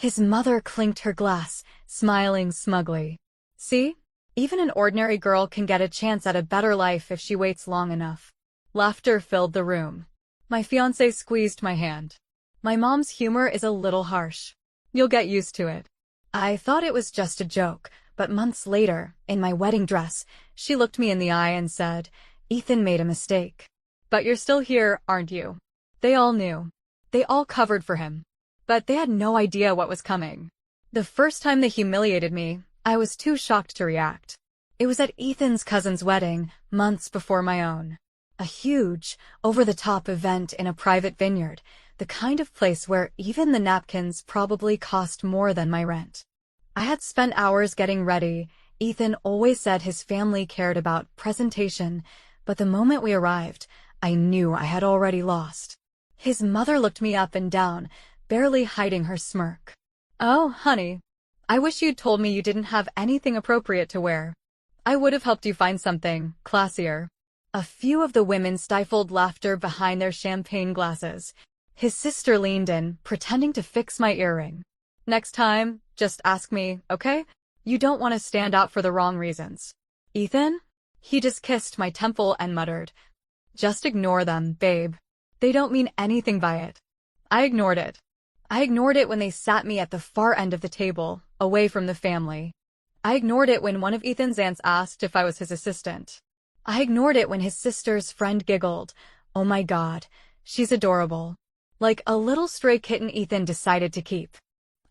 His mother clinked her glass, smiling smugly. See? Even an ordinary girl can get a chance at a better life if she waits long enough. Laughter filled the room. My fiancé squeezed my hand. My mom's humor is a little harsh. You'll get used to it. I thought it was just a joke, but months later, in my wedding dress, she looked me in the eye and said, "Ethan made a mistake. But you're still here, aren't you?" They all knew. They all covered for him. But they had no idea what was coming. The first time they humiliated me, I was too shocked to react. It was at Ethan's cousin's wedding, months before my own. A huge, over-the-top event in a private vineyard, the kind of place where even the napkins probably cost more than my rent. I had spent hours getting ready. Ethan always said his family cared about presentation, but the moment we arrived, I knew I had already lost. His mother looked me up and down, barely hiding her smirk. "Oh, honey, I wish you'd told me you didn't have anything appropriate to wear. I would have helped you find something classier." A few of the women stifled laughter behind their champagne glasses. His sister leaned in, pretending to fix my earring. "Next time, just ask me, okay? You don't want to stand out for the wrong reasons." "Ethan?" He just kissed my temple and muttered, "Just ignore them, babe. They don't mean anything by it." I ignored it. I ignored it when they sat me at the far end of the table, away from the family. I ignored it when one of Ethan's aunts asked if I was his assistant. I ignored it when his sister's friend giggled. "Oh my God, she's adorable." Like a little stray kitten Ethan decided to keep.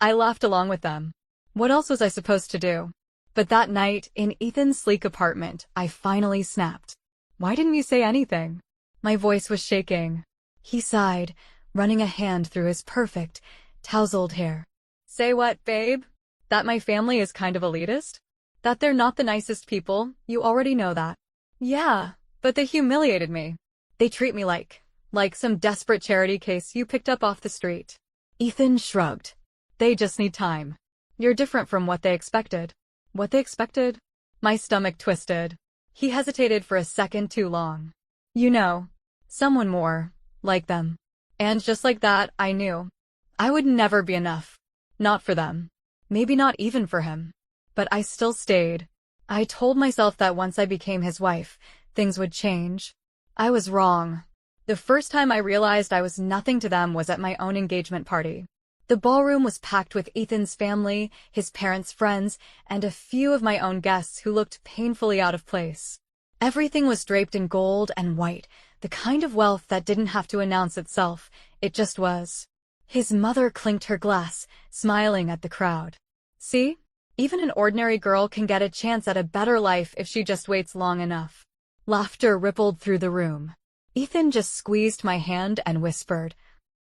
I laughed along with them. What else was I supposed to do? But that night, in Ethan's sleek apartment, I finally snapped. "Why didn't you say anything?" My voice was shaking. He sighed, running a hand through his perfect, tousled hair. "Say what, babe? That my family is kind of elitist? That they're not the nicest people? You already know that." "Yeah, but they humiliated me. They treat me like some desperate charity case you picked up off the street." Ethan shrugged. "They just need time. You're different from what they expected." "What they expected?" My stomach twisted. He hesitated for a second too long. "You know, someone more like them." And just like that, I knew. I would never be enough. Not for them. Maybe not even for him. But I still stayed. I told myself that once I became his wife, things would change. I was wrong. The first time I realized I was nothing to them was at my own engagement party. The ballroom was packed with Ethan's family, his parents' friends, and a few of my own guests who looked painfully out of place. Everything was draped in gold and white, the kind of wealth that didn't have to announce itself, it just was. His mother clinked her glass, smiling at the crowd. "See? Even an ordinary girl can get a chance at a better life if she just waits long enough." Laughter rippled through the room. Ethan just squeezed my hand and whispered,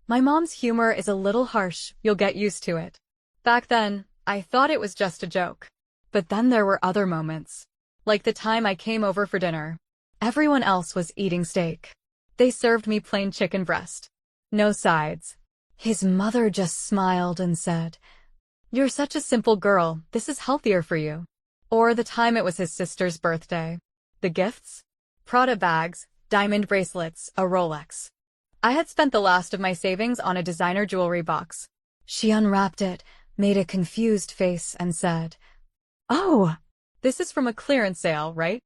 "My mom's humor is a little harsh, you'll get used to it." Back then, I thought it was just a joke. But then there were other moments. Like the time I came over for dinner. Everyone else was eating steak. They served me plain chicken breast. No sides. His mother just smiled and said, "You're such a simple girl, this is healthier for you." Or the time it was his sister's birthday. The gifts? Prada bags, diamond bracelets, a Rolex. I had spent the last of my savings on a designer jewelry box. She unwrapped it, made a confused face, and said, "Oh, this is from a clearance sale, right?"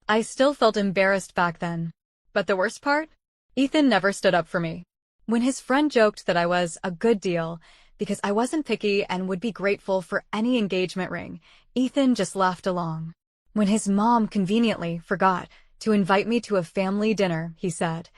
I still felt embarrassed back then. But the worst part? Ethan never stood up for me. When his friend joked that I was a good deal because I wasn't picky and would be grateful for any engagement ring, Ethan just laughed along. When his mom conveniently forgot to invite me to a family dinner, he said,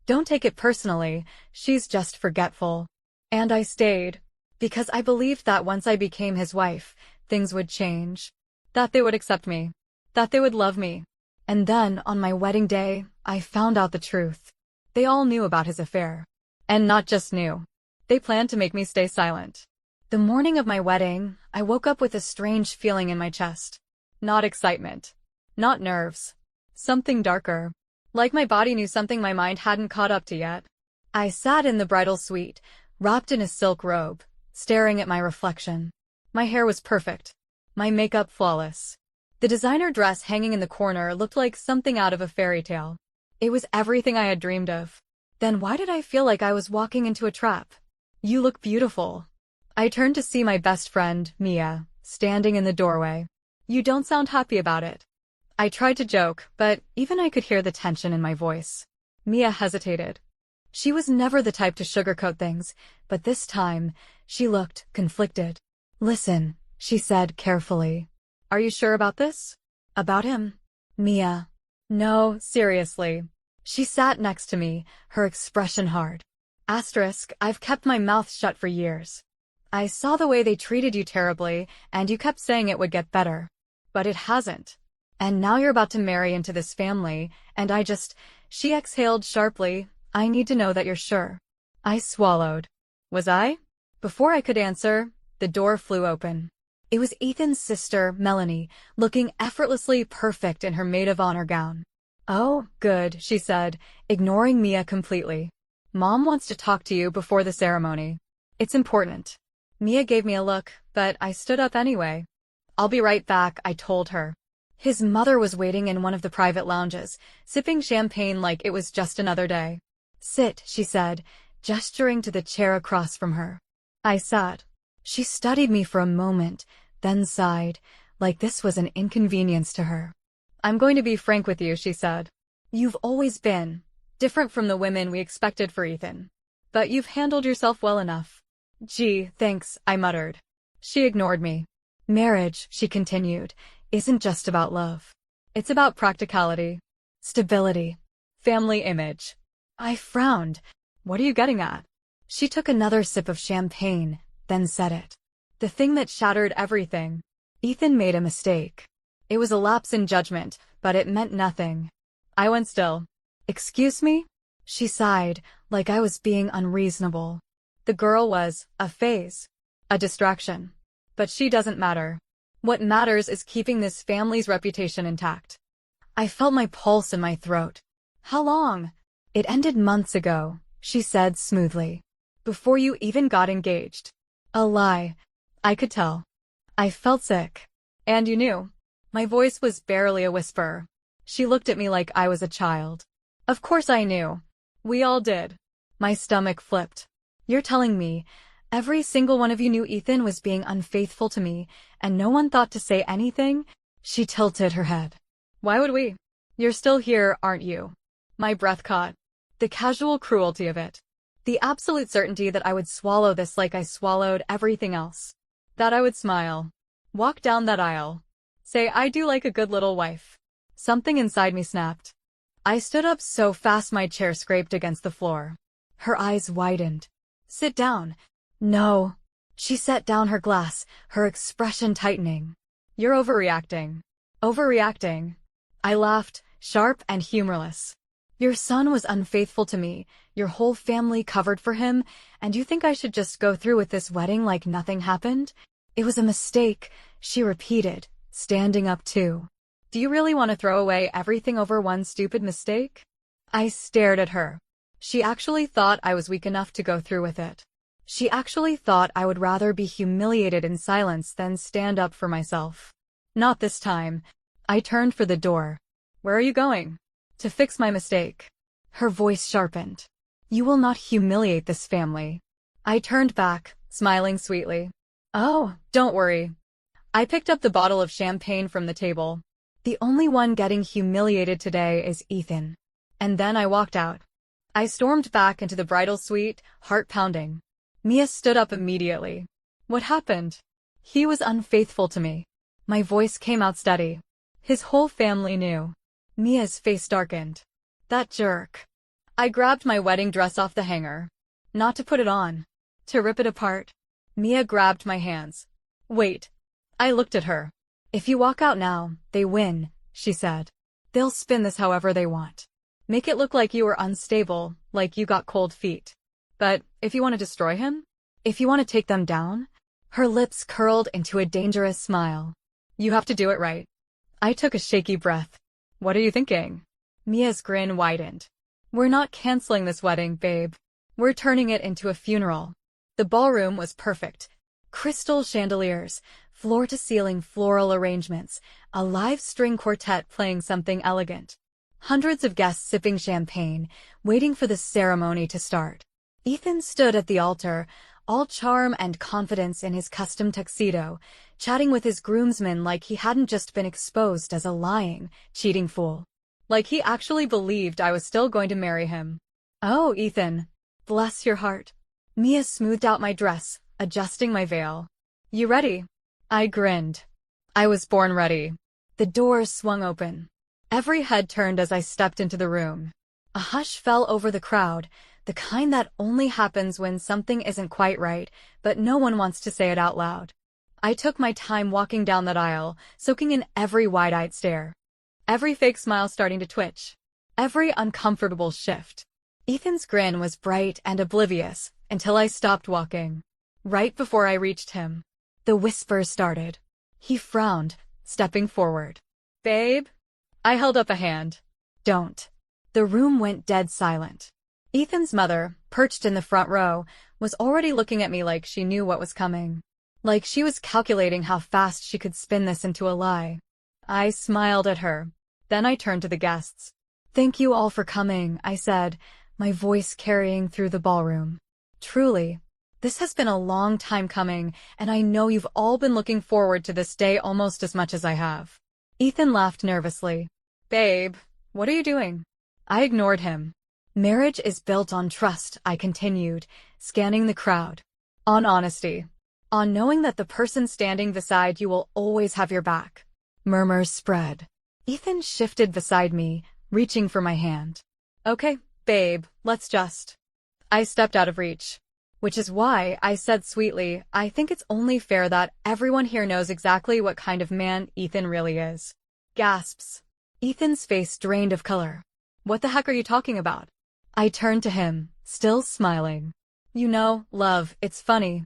"Don't take it personally, she's just forgetful." And I stayed, because I believed that once I became his wife, things would change. That they would accept me. That they would love me. And then, on my wedding day, I found out the truth. They all knew about his affair. And not just knew. They planned to make me stay silent. The morning of my wedding, I woke up with a strange feeling in my chest. Not excitement. Not nerves. Something darker. Like my body knew something my mind hadn't caught up to yet. I sat in the bridal suite, wrapped in a silk robe, staring at my reflection. My hair was perfect. My makeup flawless. The designer dress hanging in the corner looked like something out of a fairy tale. It was everything I had dreamed of. Then why did I feel like I was walking into a trap? "You look beautiful." I turned to see my best friend, Mia, standing in the doorway. You don't sound happy about it. I tried to joke, but even I could hear the tension in my voice. Mia hesitated. She was never the type to sugarcoat things, but this time, she looked conflicted. Listen, she said carefully. Are you sure about this? About him? Mia. No, seriously. She sat next to me, her expression hard. Asterisk, I've kept my mouth shut for years. I saw the way they treated you terribly, and you kept saying it would get better. But it hasn't. And now you're about to marry into this family, and she exhaled sharply. I need to know that you're sure. I swallowed. Was I? Before I could answer, the door flew open. It was Ethan's sister, Melanie, looking effortlessly perfect in her maid of honor gown. Oh, good, she said, ignoring Mia completely. Mom wants to talk to you before the ceremony. It's important. Mia gave me a look, but I stood up anyway. I'll be right back, I told her. His mother was waiting in one of the private lounges, sipping champagne like it was just another day. Sit, she said, gesturing to the chair across from her. I sat. She studied me for a moment, then sighed, like this was an inconvenience to her. I'm going to be frank with you, she said. You've always been different from the women we expected for Ethan. But you've handled yourself well enough. Gee, thanks, I muttered. She ignored me. Marriage, she continued, isn't just about love. It's about practicality, stability, family image. I frowned. What are you getting at? She took another sip of champagne, then said it. The thing that shattered everything. Ethan made a mistake. It was a lapse in judgment, but it meant nothing. I went still. Excuse me? She sighed, like I was being unreasonable. The girl was a phase, a distraction. But she doesn't matter. What matters is keeping this family's reputation intact. I felt my pulse in my throat. How long? It ended months ago, she said smoothly. Before you even got engaged. A lie. I could tell. I felt sick. And you knew. My voice was barely a whisper. She looked at me like I was a child. Of course I knew. We all did. My stomach flipped. You're telling me every single one of you knew Ethan was being unfaithful to me, and no one thought to say anything? She tilted her head. Why would we? You're still here, aren't you? My breath caught. The casual cruelty of it. The absolute certainty that I would swallow this like I swallowed everything else. That I would smile. Walk down that aisle. Say I do like a good little wife. Something inside me snapped. I stood up so fast my chair scraped against the floor. Her eyes widened. Sit down. No. She set down her glass, her expression tightening. You're overreacting. Overreacting. I laughed, sharp and humorless. Your son was unfaithful to me, your whole family covered for him, and you think I should just go through with this wedding like nothing happened? It was a mistake, she repeated, standing up too. Do you really want to throw away everything over one stupid mistake? I stared at her. She actually thought I was weak enough to go through with it. She actually thought I would rather be humiliated in silence than stand up for myself. Not this time. I turned for the door. Where are you going? To fix my mistake. Her voice sharpened. You will not humiliate this family. I turned back, smiling sweetly. Oh, don't worry. I picked up the bottle of champagne from the table. The only one getting humiliated today is Ethan. And then I walked out. I stormed back into the bridal suite, heart pounding. Mia stood up immediately. What happened? He was unfaithful to me. My voice came out steady. His whole family knew. Mia's face darkened. That jerk. I grabbed my wedding dress off the hanger. Not to put it on. To rip it apart. Mia grabbed my hands. Wait. I looked at her. If you walk out now, they win, she said. They'll spin this however they want. Make it look like you were unstable, like you got cold feet. But if you want to destroy him? If you want to take them down? Her lips curled into a dangerous smile. You have to do it right. I took a shaky breath. What are you thinking? Mia's grin widened. We're not canceling this wedding, babe. We're turning it into a funeral. The ballroom was perfect. Crystal chandeliers, floor-to-ceiling floral arrangements, a live string quartet playing something elegant. Hundreds of guests sipping champagne, waiting for the ceremony to start. Ethan stood at the altar, all charm and confidence in his custom tuxedo, chatting with his groomsmen like he hadn't just been exposed as a lying, cheating fool. Like he actually believed I was still going to marry him. Oh, Ethan. Bless your heart. Mia smoothed out my dress, adjusting my veil. You ready? I grinned. I was born ready. The doors swung open. Every head turned as I stepped into the room. A hush fell over the crowd, the kind that only happens when something isn't quite right, but no one wants to say it out loud. I took my time walking down that aisle, soaking in every wide-eyed stare. Every fake smile starting to twitch. Every uncomfortable shift. Ethan's grin was bright and oblivious until I stopped walking. Right before I reached him, the whispers started. He frowned, stepping forward. Babe? I held up a hand. Don't. The room went dead silent. Ethan's mother, perched in the front row, was already looking at me like she knew what was coming. Like she was calculating how fast she could spin this into a lie. I smiled at her. Then I turned to the guests. Thank you all for coming, I said, my voice carrying through the ballroom. Truly, this has been a long time coming, and I know you've all been looking forward to this day almost as much as I have. Ethan laughed nervously. Babe, what are you doing? I ignored him. Marriage is built on trust, I continued, scanning the crowd. On honesty. On knowing that the person standing beside you will always have your back. Murmurs spread. Ethan shifted beside me, reaching for my hand. Okay, babe, let's just. I stepped out of reach. Which is why I said sweetly, I think it's only fair that everyone here knows exactly what kind of man Ethan really is. Gasps. Ethan's face drained of color. What the heck are you talking about? I turned to him, still smiling. You know, love, it's funny.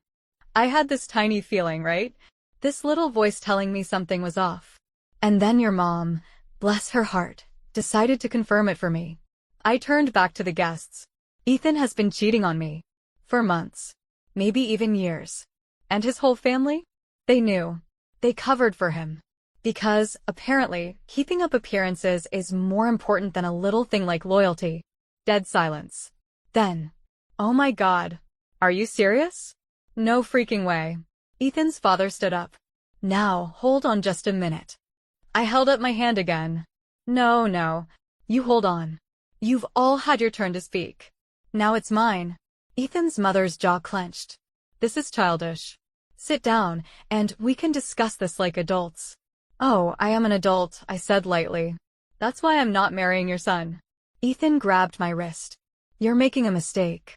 I had this tiny feeling, right? This little voice telling me something was off. And then your mom, bless her heart, decided to confirm it for me. I turned back to the guests. Ethan has been cheating on me. For months. Maybe even years. And his whole family? They knew. They covered for him. Because, apparently, keeping up appearances is more important than a little thing like loyalty. Dead silence. Then, oh my God. Are you serious? No freaking way. Ethan's father stood up. Now, hold on just a minute. I held up my hand again. No. You hold on. You've all had your turn to speak. Now it's mine. Ethan's mother's jaw clenched. This is childish. Sit down, and we can discuss this like adults. Oh, I am an adult, I said lightly. That's why I'm not marrying your son. Ethan grabbed my wrist. You're making a mistake.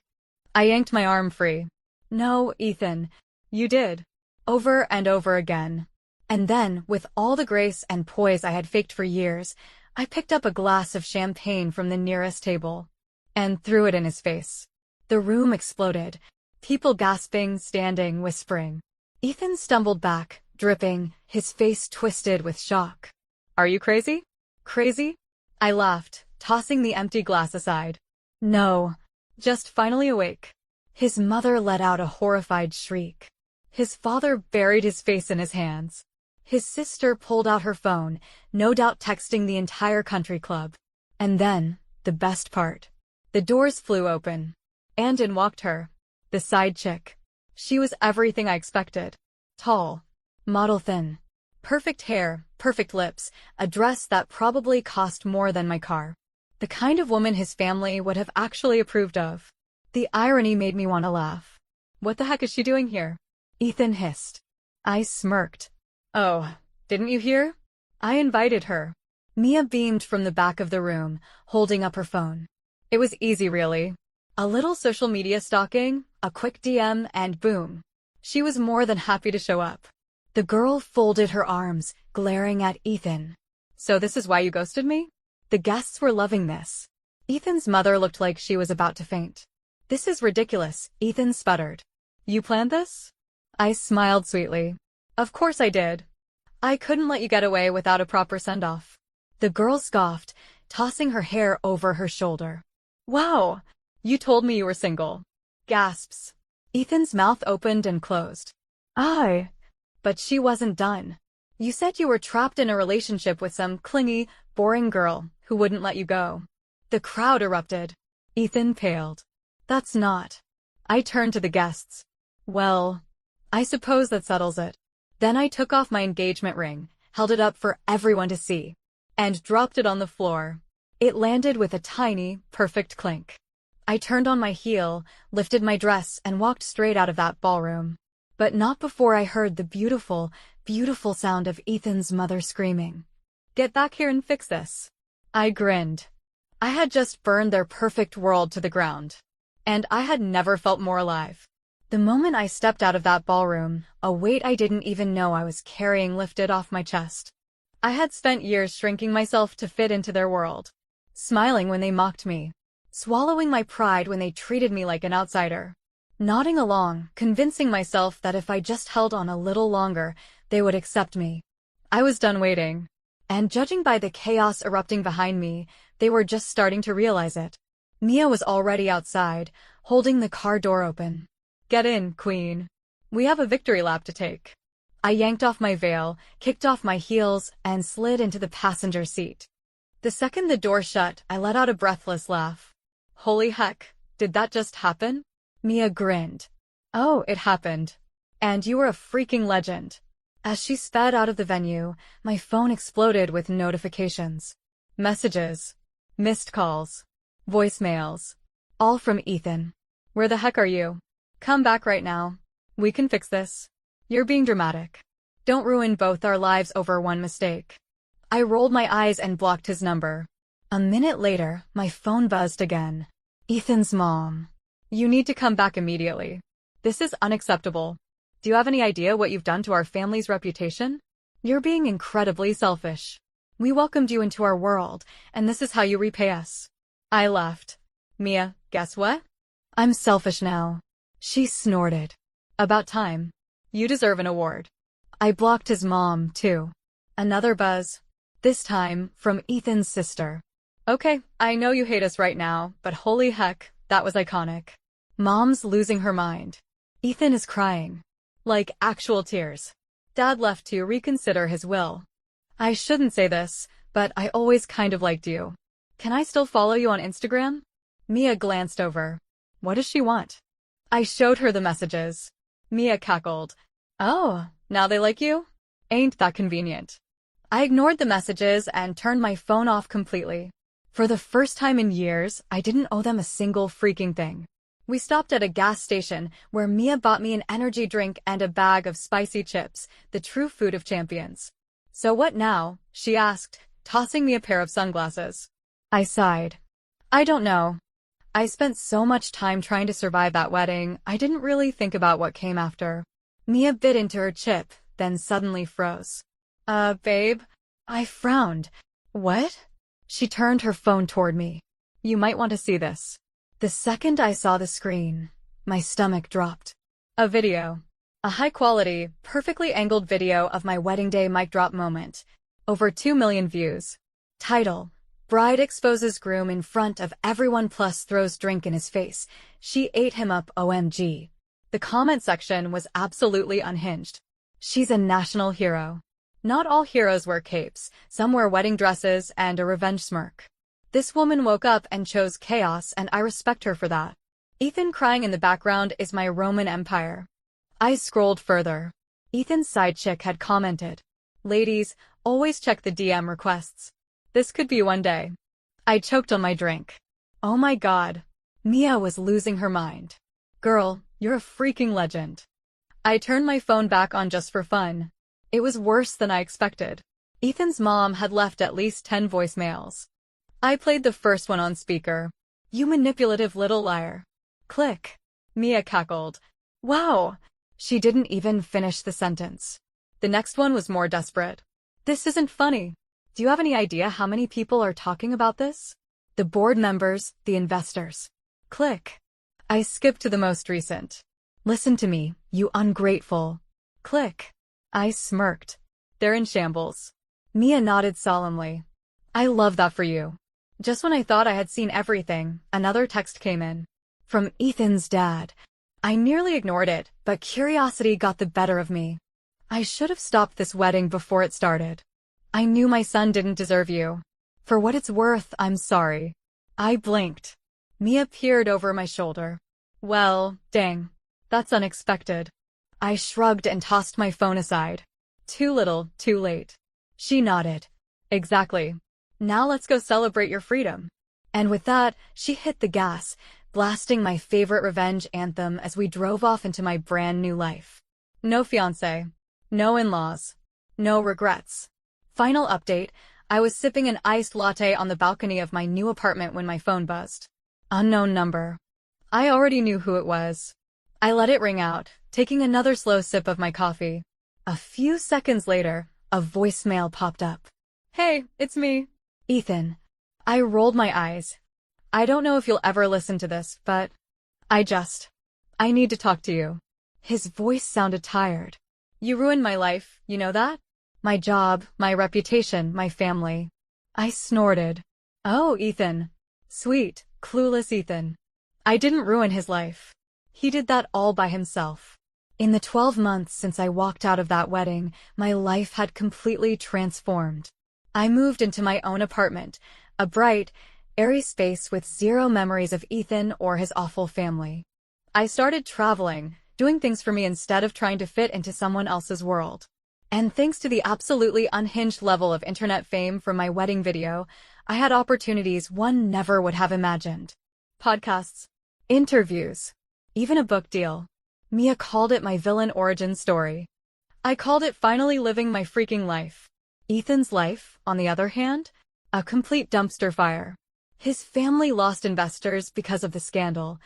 I yanked my arm free. No, Ethan. You did. Over and over again. And then, with all the grace and poise I had faked for years, I picked up a glass of champagne from the nearest table and threw it in his face. The room exploded. People gasping, standing, whispering. Ethan stumbled back, dripping, his face twisted with shock. Are you crazy? Crazy? I laughed, tossing the empty glass aside. No. Just finally awake. His mother let out a horrified shriek. His father buried his face in his hands. His sister pulled out her phone, no doubt texting the entire country club. And then, the best part. The doors flew open. And in walked her. The side chick. She was everything I expected. Tall. Model thin. Perfect hair, perfect lips, a dress that probably cost more than my car. The kind of woman his family would have actually approved of. The irony made me want to laugh. What the heck is she doing here? Ethan hissed. I smirked. Oh, didn't you hear? I invited her. Mia beamed from the back of the room, holding up her phone. It was easy, really. A little social media stalking, a quick DM, and boom. She was more than happy to show up. The girl folded her arms, glaring at Ethan. So this is why you ghosted me? The guests were loving this. Ethan's mother looked like she was about to faint. This is ridiculous, Ethan sputtered. You planned this? I smiled sweetly. Of course I did. I couldn't let you get away without a proper send-off. The girl scoffed, tossing her hair over her shoulder. Wow! You told me you were single. Gasps. Ethan's mouth opened and closed. But she wasn't done. You said you were trapped in a relationship with some clingy, boring girl who wouldn't let you go. The crowd erupted. Ethan paled. That's not. I turned to the guests. Well, I suppose that settles it. Then I took off my engagement ring, held it up for everyone to see, and dropped it on the floor. It landed with a tiny, perfect clink. I turned on my heel, lifted my dress, and walked straight out of that ballroom. But not before I heard the beautiful, beautiful sound of Ethan's mother screaming, "Get back here and fix this." I grinned. I had just burned their perfect world to the ground. And I had never felt more alive. The moment I stepped out of that ballroom, a weight I didn't even know I was carrying lifted off my chest. I had spent years shrinking myself to fit into their world, smiling when they mocked me, swallowing my pride when they treated me like an outsider, nodding along, convincing myself that if I just held on a little longer, they would accept me. I was done waiting. And judging by the chaos erupting behind me, they were just starting to realize it. Mia was already outside, holding the car door open. "Get in, queen. We have a victory lap to take." I yanked off my veil, kicked off my heels, and slid into the passenger seat. The second the door shut, I let out a breathless laugh. "Holy heck, did that just happen?" Mia grinned. "Oh, it happened. And you were a freaking legend." As she sped out of the venue, my phone exploded with notifications. Messages, missed calls, voicemails, all from Ethan. "Where the heck are you? Come back right now. We can fix this. You're being dramatic. Don't ruin both our lives over one mistake." I rolled my eyes and blocked his number. A minute later, my phone buzzed again. "Ethan's mom. You need to come back immediately. This is unacceptable. Do you have any idea what you've done to our family's reputation? You're being incredibly selfish. We welcomed you into our world, and this is how you repay us." I laughed. "Mia, guess what? I'm selfish now." She snorted. "About time. You deserve an award." I blocked his mom, too. Another buzz. This time, from Ethan's sister. "Okay, I know you hate us right now, but holy heck, that was iconic." Mom's losing her mind. Ethan is crying. Like actual tears. Dad left to reconsider his will. "I shouldn't say this, but I always kind of liked you. Can I still follow you on Instagram?" Mia glanced over. "What does she want?" I showed her the messages. Mia cackled. "Oh, now they like you? Ain't that convenient?" I ignored the messages and turned my phone off completely. For the first time in years, I didn't owe them a single freaking thing. We stopped at a gas station where Mia bought me an energy drink and a bag of spicy chips, the true food of champions. "So what now?" she asked, tossing me a pair of sunglasses. I sighed. "I don't know. I spent so much time trying to survive that wedding, I didn't really think about what came after." Mia bit into her chip, then suddenly froze. Babe?" I frowned. "What?" She turned her phone toward me. "You might want to see this." The second I saw the screen, my stomach dropped. A video. A high-quality, perfectly angled video of my wedding day mic drop moment. Over 2 million views. Title: Bride exposes groom in front of everyone plus throws drink in his face. She ate him up, OMG. The comment section was absolutely unhinged. She's a national hero. Not all heroes wear capes, some wear wedding dresses and a revenge smirk. This woman woke up and chose chaos, and I respect her for that. Ethan crying in the background is my Roman Empire. I scrolled further. Ethan's side chick had commented, "Ladies, always check the DM requests. This could be one day." I choked on my drink. Oh my god. Mia was losing her mind. "Girl, you're a freaking legend." I turned my phone back on just for fun. It was worse than I expected. Ethan's mom had left at least 10 voicemails. I played the first one on speaker. "You manipulative little liar." Click. Mia cackled. "Wow." She didn't even finish the sentence. The next one was more desperate. "This isn't funny. Do you have any idea how many people are talking about this? The board members, the investors." Click. I skipped to the most recent. "Listen to me, you ungrateful." Click. I smirked. "They're in shambles." Mia nodded solemnly. "I love that for you." Just when I thought I had seen everything, another text came in. From Ethan's dad. I nearly ignored it, but curiosity got the better of me. "I should have stopped this wedding before it started. I knew my son didn't deserve you. For what it's worth, I'm sorry." I blinked. Mia peered over my shoulder. "Well, dang. That's unexpected. I shrugged and tossed my phone aside. Too little, too late. She nodded. Exactly. Now let's go celebrate your freedom. And with that, she hit the gas, blasting my favorite revenge anthem as we drove off into my brand new life. No fiancé. No in-laws. No regrets. Final update, I was sipping an iced latte on the balcony of my new apartment when my phone buzzed. Unknown number. I already knew who it was. I let it ring out, taking another slow sip of my coffee. A few seconds later, a voicemail popped up. Hey, it's me. Ethan. I rolled my eyes. I don't know if you'll ever listen to this, but I need to talk to you. His voice sounded tired. You ruined my life, you know that? My job, my reputation, my family. I snorted. Oh, Ethan. Sweet, clueless Ethan. I didn't ruin his life. He did that all by himself. In the 12 months since I walked out of that wedding, my life had completely transformed. I moved into my own apartment, a bright, airy space with zero memories of Ethan or his awful family. I started traveling, doing things for me instead of trying to fit into someone else's world. And thanks to the absolutely unhinged level of internet fame from my wedding video, I had opportunities one never would have imagined. Podcasts, interviews, even a book deal. Mia called it my villain origin story. I called it finally living my freaking life. Ethan's life, on the other hand, a complete dumpster fire. His family lost investors because of the scandal.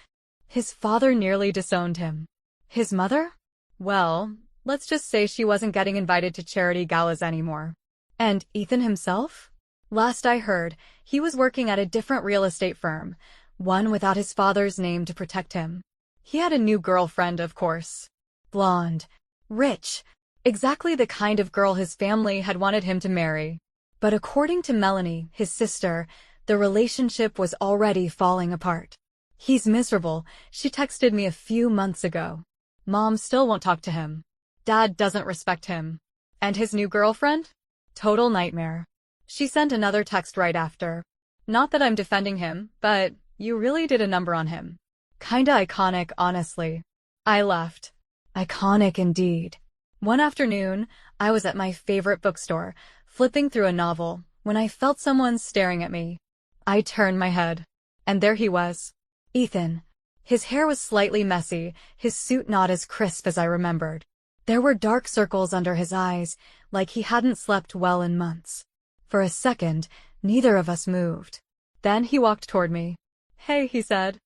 His father nearly disowned him. His mother? Well, let's just say she wasn't getting invited to charity galas anymore. And Ethan himself? Last I heard, he was working at a different real estate firm, one without his father's name to protect him. He had a new girlfriend, of course. Blonde. Rich. Exactly the kind of girl his family had wanted him to marry. But according to Melanie, his sister, the relationship was already falling apart. He's miserable, she texted me a few months ago. Mom still won't talk to him. Dad doesn't respect him. And his new girlfriend? Total nightmare. She sent another text right after. Not that I'm defending him, but you really did a number on him. Kinda iconic, honestly. I laughed. Iconic indeed. One afternoon, I was at my favorite bookstore, flipping through a novel, when I felt someone staring at me. I turned my head. And there he was. Ethan. His hair was slightly messy, his suit not as crisp as I remembered. There were dark circles under his eyes, like he hadn't slept well in months. For a second, neither of us moved. Then he walked toward me. Hey, he said.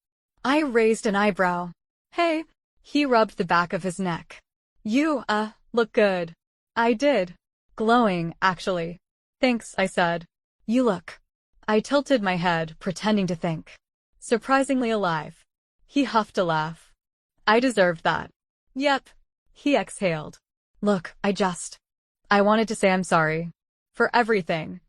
I raised an eyebrow. Hey. He rubbed the back of his neck. You, look good. I did. Glowing, actually. Thanks, I said. You look. I tilted my head, pretending to think. Surprisingly alive. He huffed a laugh. I deserved that. Yep. He exhaled. Look, I wanted to say I'm sorry. For everything.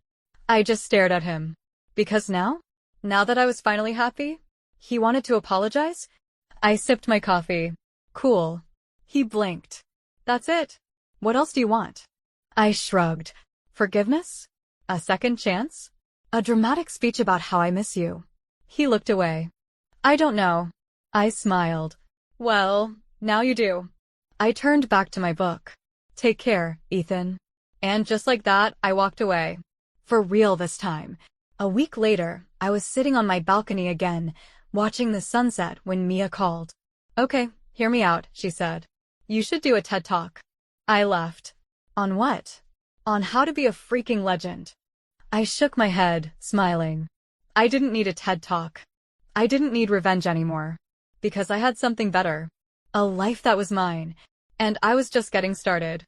I just stared at him. Because now that I was finally happy, he wanted to apologize? I sipped my coffee. Cool. He blinked. That's it. What else do you want? I shrugged. Forgiveness? A second chance? A dramatic speech about how I miss you. He looked away. I don't know. I smiled. Well, now you do. I turned back to my book. Take care, Ethan. And just like that, I walked away. For real this time. A week later, I was sitting on my balcony again, watching the sunset when Mia called. Okay, hear me out, she said. You should do a TED Talk. I laughed. On what? On how to be a freaking legend. I shook my head, smiling. I didn't need a TED Talk. I didn't need revenge anymore. Because I had something better. A life that was mine. And I was just getting started.